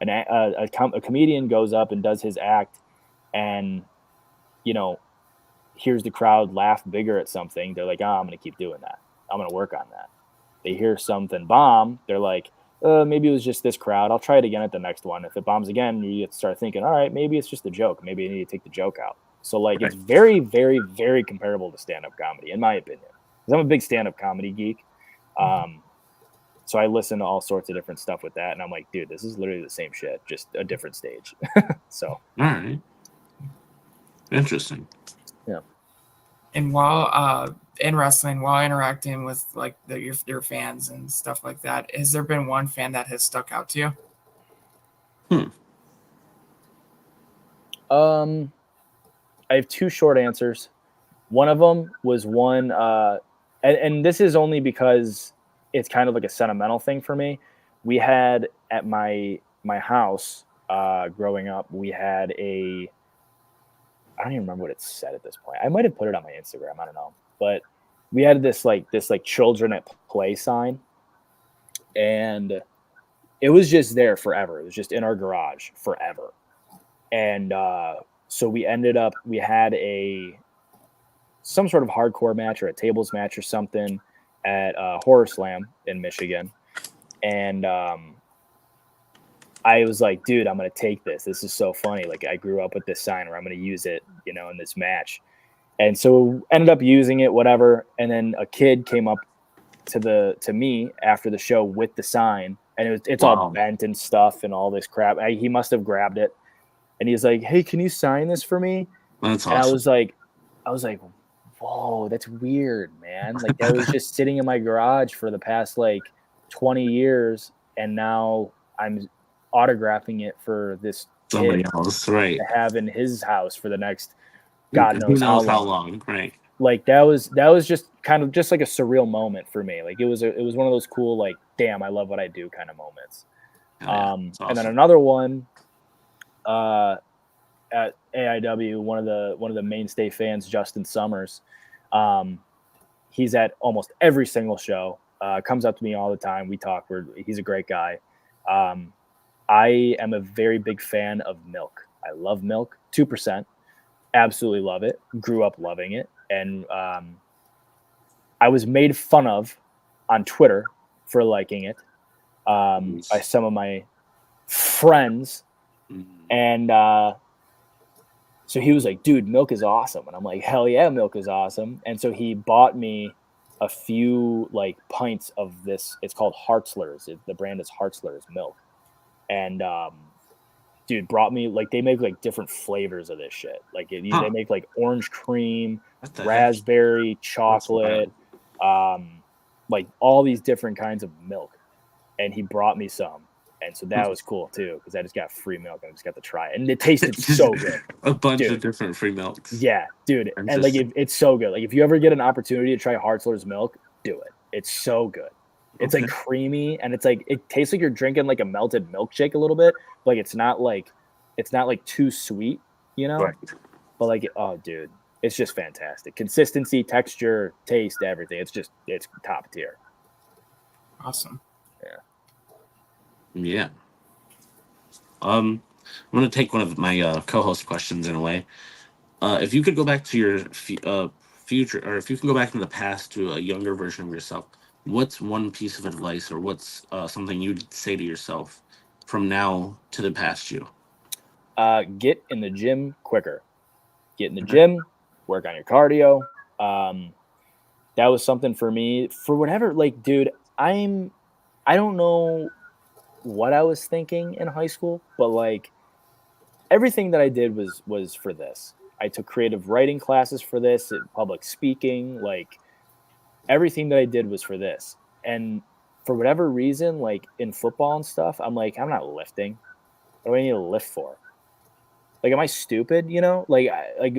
A comedian goes up and does his act, and hears the crowd laugh bigger at something. They're like, I'm going to keep doing that. I'm going to work on that. They hear something bomb. They're like, maybe it was just this crowd. I'll try it again at the next one. If it bombs again, you have to start thinking, all right, maybe it's just a joke. Maybe I need to take the joke out. So like, Right. it's very, very, very comparable to stand-up comedy, in my opinion. Because I'm a big stand-up comedy geek. So I listen to all sorts of different stuff with that, and I'm like, dude, this is literally the same shit, just a different stage. So, All right. Interesting. yeah. And while in wrestling, while interacting with like your fans and stuff like that, has there been one fan that has stuck out to you? I have two short answers. One of them was one, and this is only because it's kind of like a sentimental thing for me. We had at my house growing up, we had I don't even remember what it said at this point. I might have put it on my Instagram. I don't know, but we had this children at play sign, and it was just there forever. It was just in our garage forever, and so we had some sort of hardcore match or a tables match or something at Horror Slam in Michigan. And I was like, dude, I'm going to take this. This is so funny. Like, I grew up with this sign where I'm going to use it, in this match. And so ended up using it, whatever. And then a kid came up to me after the show with the sign, and it's all bent and stuff and all this crap. He must have grabbed it. And he's like, hey, can you sign this for me? That's awesome. And I was like, whoa, that's weird, man. Like, that was just sitting in my garage for the past 20 years, and now I'm autographing it for this somebody else, right? To have in his house for the next God knows how long. Right? Like, that was just kind of just like a surreal moment for me. Like, it was one of those cool, like, damn, I love what I do kind of moments. Awesome. And then another one. At AIW, one of the mainstay fans, Justin Summers, he's at almost every single show. Comes up to me all the time. We talk. He's a great guy. I am a very big fan of milk. I love milk. 2%, absolutely love it. Grew up loving it, and I was made fun of on Twitter for liking it by some of my friends. And so he was like, dude, milk is awesome. And I'm like, hell yeah, milk is awesome. And so he bought me a few pints of this. It's called Hartzler's. The brand is Hartzler's milk. And dude brought me, they make different flavors of this shit. They make orange cream, raspberry, chocolate, all these different kinds of milk. And he brought me some. And so that was cool too, because I just got free milk and I just got to try it, and it tasted so good. A bunch of different free milks. Yeah, dude, and it's so good. If you ever get an opportunity to try Hartzler's milk, do it. It's so good. It's creamy, and it's it tastes like you're drinking a melted milkshake a little bit. But it's not too sweet, Right. But oh, dude, it's just fantastic. Consistency, texture, taste, everything. It's top tier. Awesome. Yeah. I'm going to take one of my co-host questions in a way. If you could go back to your future, or if you can go back in the past to a younger version of yourself, what's one piece of advice, or what's something you'd say to yourself from now to the past you? Get in the gym quicker. Get in the gym, work on your cardio. That was something for me. For whatever, dude, I don't know what I was thinking in high school, but everything that I did was for this. I took creative writing classes for this, public speaking, everything that I did was for this. And for whatever reason, in football and stuff, I'm I'm not lifting. What do I need to lift for? Am I stupid?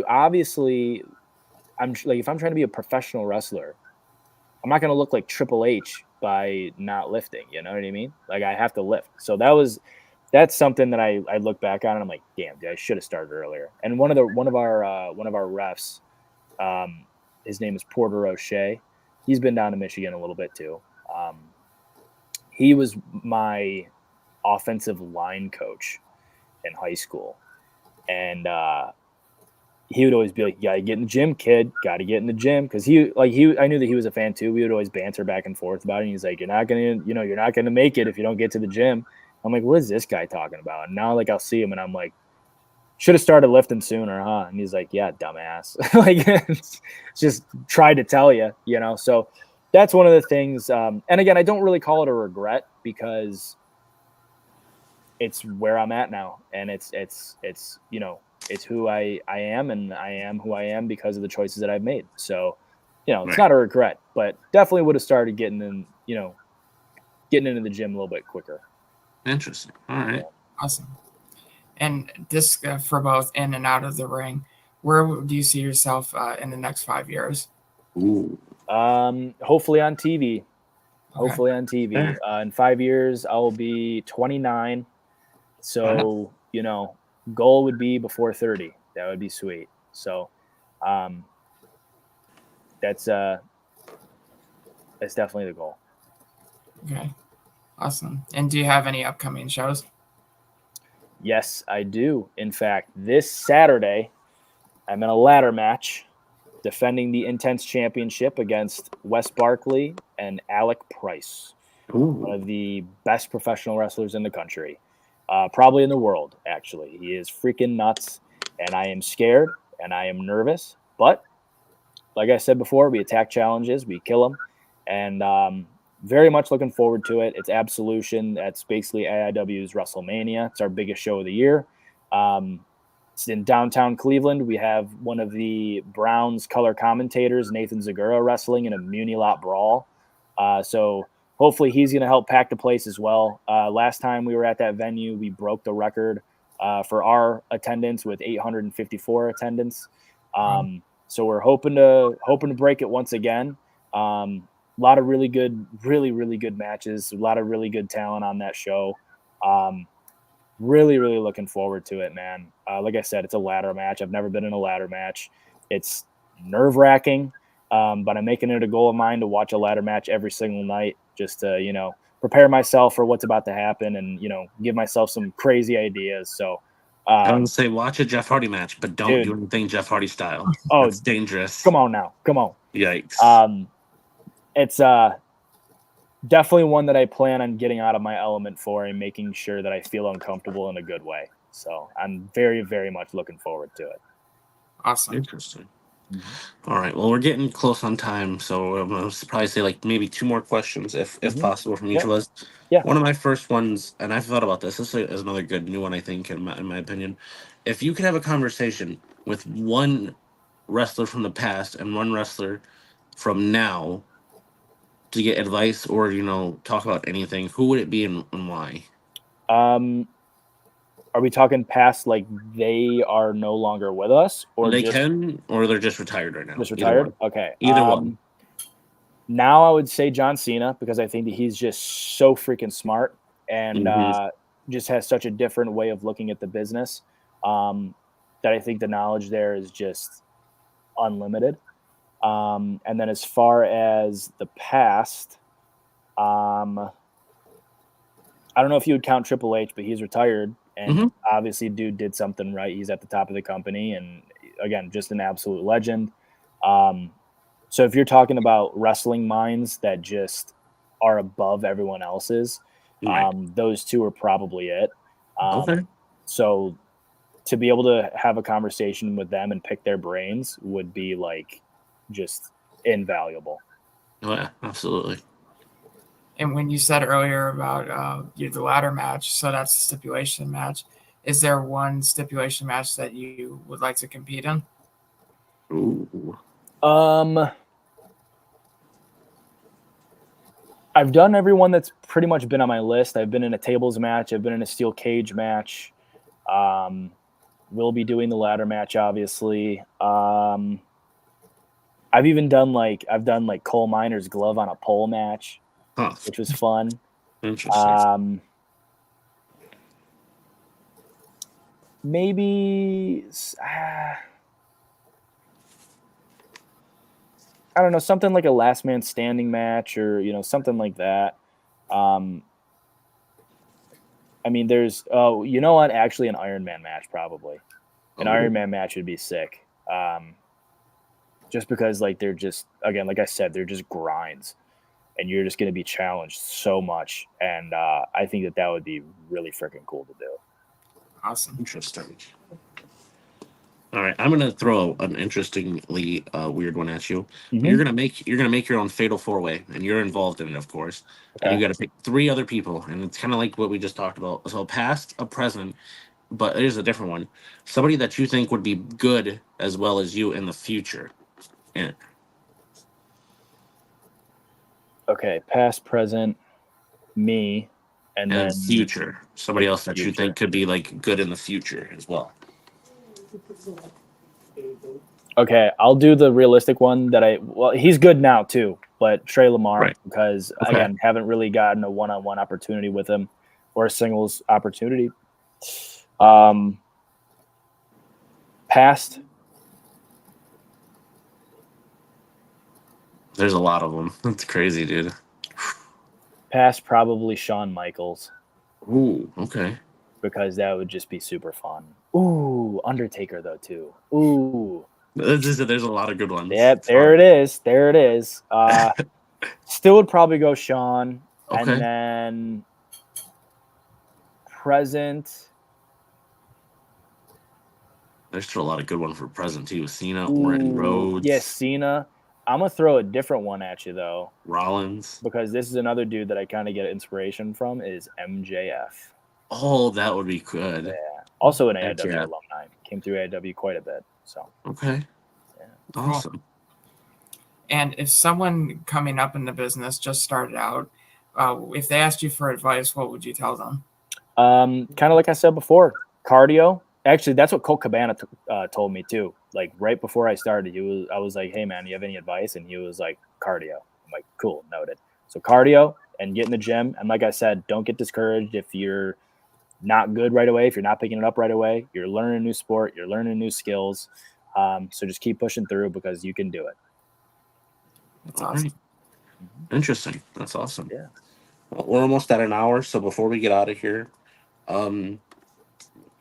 Obviously, I'm if I'm trying to be a professional wrestler, I'm not going to look like Triple H by not lifting, you know what I mean? I have to lift. So that's something that I look back on and I'm like, damn, dude, I should have started earlier. And one of our refs, his name is Porter O'Shea. He's been down to Michigan a little bit too. He was my offensive line coach in high school, and he would always be like, "You gotta get in the gym, kid. Gotta get in the gym." Because I knew that he was a fan too. We would always banter back and forth about it. And he's like, "You're not gonna make it if you don't get to the gym." I'm like, "What is this guy talking about?" And now I'll see him and I'm like, "Should have started lifting sooner, huh?" And he's like, "Yeah, dumbass." Just tried to tell you, So that's one of the things. And again, I don't really call it a regret because it's where I'm at now, and it's it's who I am, and I am who I am because of the choices that I've made. So, it's Right. not a regret, but definitely would have started getting getting into the gym a little bit quicker. Interesting. All right. Awesome. And this for both in and out of the ring, where do you see yourself in the next 5 years? Ooh. Hopefully on TV. Okay. Hopefully on TV. In 5 years, I'll be 29. So, goal would be before 30. That would be sweet. So, that's definitely the goal. Okay. Awesome. And do you have any upcoming shows? Yes, I do. In fact, this Saturday, I'm in a ladder match defending the Intense Championship against Wes Barkley and Alec Price, one Ooh. of the best professional wrestlers in the country, probably in the world, actually. He is freaking nuts, and I am scared, and I am nervous. But like I said before, we attack challenges, we kill them, and very much looking forward to it. It's Absolution. That's basically AIW's WrestleMania. It's our biggest show of the year. It's in downtown Cleveland. We have one of the Browns color commentators, Nathan Zagura, wrestling in a Muni Lot brawl. So hopefully he's going to help pack the place as well. Last time we were at that venue, we broke the record for our attendance with 854 attendance. So we're hoping to break it once again. A lot of really good matches. A lot of really good talent on that show. Really looking forward to it, man. Like I said, it's a ladder match. I've never been in a ladder match. It's nerve-wracking, but I'm making it a goal of mine to watch a ladder match every single night, just to prepare myself for what's about to happen, and give myself some crazy ideas. So I would say watch a Jeff Hardy match, but don't do anything Jeff Hardy style. Oh, it's dangerous. Come on now. Come on. Yikes. It's definitely one that I plan on getting out of my element for and making sure that I feel uncomfortable in a good way. So I'm very, very much looking forward to it. Awesome. Interesting. Mm-hmm. All right. Well, we're getting close on time, so I'm going to probably say like maybe 2 more questions if possible from each of us. Yeah. One of my first ones, and I've thought about this. This is another good new one, I think, in my opinion. If you could have a conversation with one wrestler from the past and one wrestler from now to get advice or talk about anything, who would it be and why? Are we talking past like they are no longer with us, or or they're just retired right now? Just retired. Okay. Either one. Now I would say John Cena, because I think that he's just so freaking smart and just has such a different way of looking at the business, that I think the knowledge there is just unlimited. And then as far as the past, I don't know if you would count Triple H, but he's retired, and obviously dude did something right. He's at the top of the company, and again, just an absolute legend. So if you're talking about wrestling minds that just are above everyone else's, those two are probably it. So to be able to have a conversation with them and pick their brains would be like just invaluable. Oh yeah, absolutely. And when you said earlier about the ladder match, so that's the stipulation match. Is there one stipulation match that you would like to compete in? Ooh. I've done everyone that's pretty much been on my list. I've been in a tables match. I've been in a steel cage match. We'll be doing the ladder match, obviously. I've done coal miner's glove on a pole match, which was fun. Interesting. Maybe I don't know, something like a last man standing match, or something like that. I mean, there's you know what? Actually, an Iron Man match probably. An Iron Man match would be sick. Just because they're just, again, like I said, they're just grinds, and you're just going to be challenged so much, and I think that would be really freaking cool to do. Awesome. Interesting. All right, I'm gonna throw an interestingly weird one at you. Mhm. You're gonna make your own fatal four way, and you're involved in it, of course. And you Okay. got to pick three other people, and it's kind of like what we just talked about. So a past, a present, but here's a different one. Somebody that you think would be good as well as you in the future. And Okay. Past, present, me, and and then future, somebody in the else that you future. think could be like good in the future as well. Okay, I'll do the realistic one well, he's good now too, but Trey Lamar, Right. because Okay. again, haven't really gotten a one-on-one opportunity with him or a singles opportunity. Past, There's a lot of them. That's crazy, dude. probably Shawn Michaels, Ooh, okay. because that would just be super fun. Ooh, Undertaker though too. Ooh, There's a lot of good ones. yep, It's there fun. it is. There it is. Still would probably go Shawn, and Okay. then present. There's still a lot of good one for present too. Cena, Orton, Ooh, yes, Rhodes, Cena. I'm gonna throw a different one at you though, Rollins. because this is another dude that I kind of get inspiration from is MJF. Oh, that would be good. Yeah, also an Heck AIW yeah. alumni. Came through AIW quite a bit. So Okay. yeah. Awesome. And if someone coming up in the business just started out, if they asked you for advice, what would you tell them? Kind of like I said before, cardio. Actually, that's what Colt Cabana told me too. Like right before I started, I was like, "Hey man, do you have any advice?" And he was like, "Cardio." I'm like, "Cool, noted." So cardio and get in the gym. And like I said, don't get discouraged if you're not good right away. If you're not picking it up right away, you're learning a new sport, you're learning new skills. So just keep pushing through because you can do it. That's All awesome. right. Interesting. That's awesome. Yeah. Well, we're almost at an hour, so before we get out of here, um,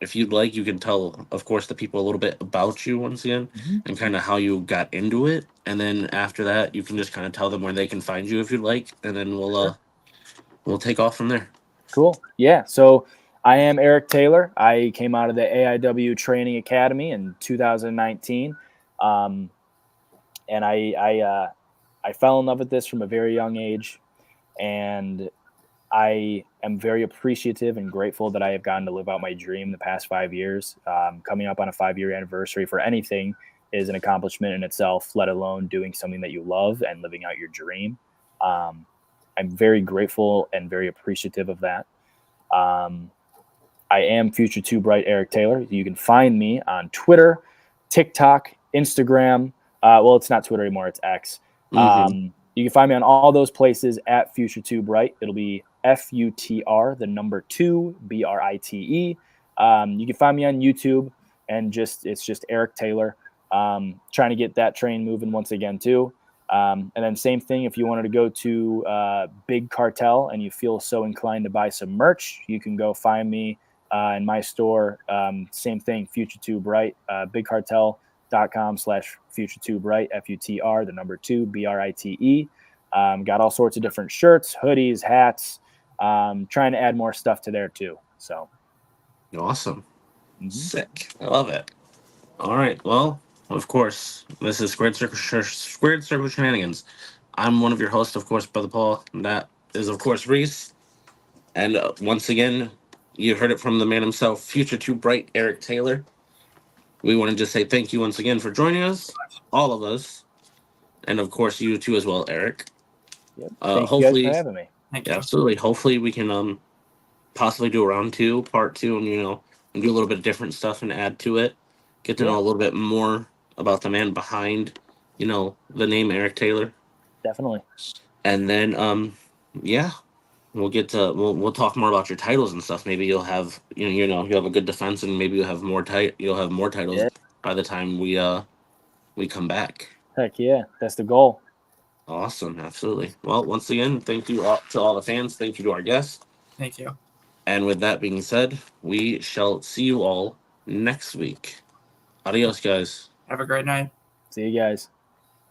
if you'd like, you can tell, of course, the people a little bit about you once again Mm-hmm. and kind of how you got into it. And then after that, you can just kind of tell them where they can find you if you'd like, and then we'll take off from there. Cool. Yeah. So I am Eric Taylor. I came out of the AIW Training Academy in 2019, and I fell in love with this from a very young age, and I am very appreciative and grateful that I have gotten to live out my dream the past 5 years. Coming up on a 5-year anniversary for anything is an accomplishment in itself, let alone doing something that you love and living out your dream. I'm very grateful and very appreciative of that. I am Future Too Bright Eric Taylor. You can find me on Twitter, TikTok, Instagram. Well, it's not Twitter anymore; it's X. Mm-hmm. You can find me on all those places at Future Too Bright. It'll be FUTR, the number 2, BRITE. You can find me on YouTube, and it's just Eric Taylor. Trying to get that train moving once again too. And then same thing, if you wanted to go to Big Cartel and you feel so inclined to buy some merch, you can go find me in my store. Same thing, Future Too Bright, bigcartel.com/Future Too Bright, FUTR, the number 2, BRITE. Got all sorts of different shirts, hoodies, hats. Trying to add more stuff to there too. So Awesome. Sick. I love it. All right. Well, of course, this is Squared Circle Shenanigans. I'm one of your hosts, of course, Brother Paul. And that is, of course, Reese. And once again, you heard it from the man himself, Future Too Bright, Eric Taylor. We want to just say thank you once again for joining us, all of us, and of course you too as well, Eric. yep. Thank you guys for Hopefully, having me. Thank yeah, you. absolutely. Hopefully, we can possibly do a round 2, part 2, and do a little bit of different stuff and add to it. Get to Yeah. know a little bit more about the man behind, the name Eric Taylor, Definitely. and then yeah, we'll talk more about your titles and stuff. Maybe you'll have you'll have a good defense, and maybe you'll have more titles Yeah. by the time we come back. Heck yeah, that's the goal. Awesome, absolutely. Well, once again, thank you to all the fans. Thank you to our guests. Thank you. And with that being said, we shall see you all next week. Adios, guys. Have a great night. See you guys.